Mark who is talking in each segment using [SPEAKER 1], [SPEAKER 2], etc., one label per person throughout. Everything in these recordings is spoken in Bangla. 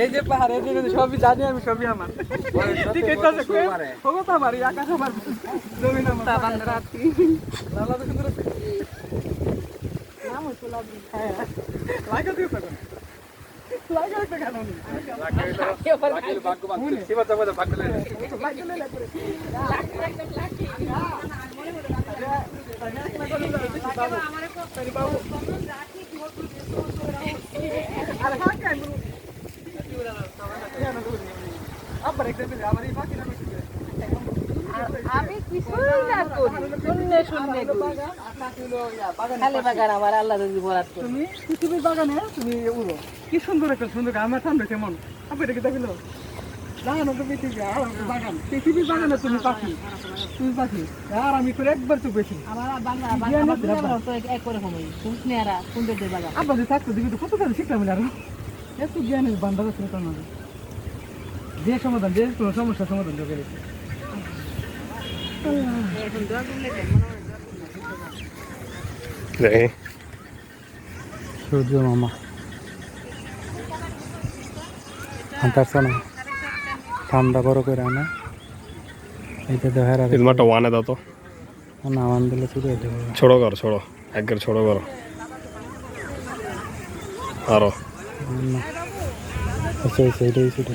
[SPEAKER 1] এই যে পাহাড়ে সবই জানি আমি, সবই আমার। ঠিক আছে, হবে তো আমার আকাশ, আমার জমিন আমার। লালা তো সুন্দর আছে। লাগা দিও তখন, লাগা একটা কেন নেই? সিবা যাবো ভাগ দিলে
[SPEAKER 2] আমি কিছুই না করি, শুনলে খালি বাগান আমার আল্লাহ যদি বরাদ করে।
[SPEAKER 1] তুমি পৃথিবীর বাগানে তুমি উড়ো, কি সুন্দর একটা সুন্দর আমার ঠান্ডা কেমন আপনি এটাকে দেখিল জানো তো পৃথিবী বাগান, পৃথিবীর বাগানে তুমি পাখি, তুমি পাখি। আর আমি তো একবার তো বেশি
[SPEAKER 2] আমার বাংলা তো এক করে সময় শুনছি আর সুন্দর বাগান
[SPEAKER 1] আব্বা যে থাকতো দিবি তো কত কাজ শিখলাম আরো, এত জ্ঞানের বান্ধব ছিল তো আমাদের। যে সমাধান, যে কোনো সমস্যার সমাধান যোগে রেখে
[SPEAKER 3] সূর্য মামা হাঁটাচ্ছে না, ঠান্ডা বড় করে আনে এইটা দেখা রাখে।
[SPEAKER 4] ইলমাটা ওয়ানে দাও তো,
[SPEAKER 3] না মান দিলে শুরু হয়ে যাবে।
[SPEAKER 4] ছোড়ো কর, ছোড়ো একবার ছোড়ো করো আরো।
[SPEAKER 3] আচ্ছা এইটাই শুধু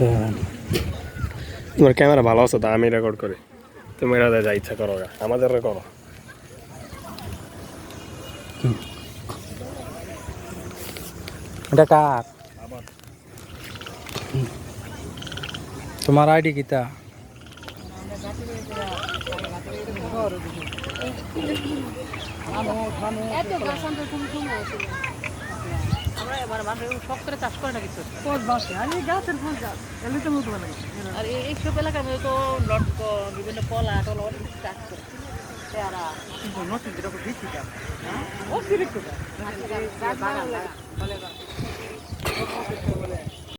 [SPEAKER 3] দেখা যায় না।
[SPEAKER 4] তোমার ক্যামেরা ভালো আছে তো আমি রেকর্ড করি, তুমি এরা যা ইচ্ছা করো, আমাদের করো।
[SPEAKER 3] এটা কার? তোমার আইডি কিতা?
[SPEAKER 2] শখ করে চাষ করে না কিছু।
[SPEAKER 1] গাছের ফুল গাছ এমনিতে মতো লাগে।
[SPEAKER 2] আর এইসব এলাকার মধ্যে তো বিভিন্ন কলা টলা অনেক চাষ করে, পেয়ারা
[SPEAKER 1] নতুন যেটা বেশি গাছ, অতিরিক্ত গাছ।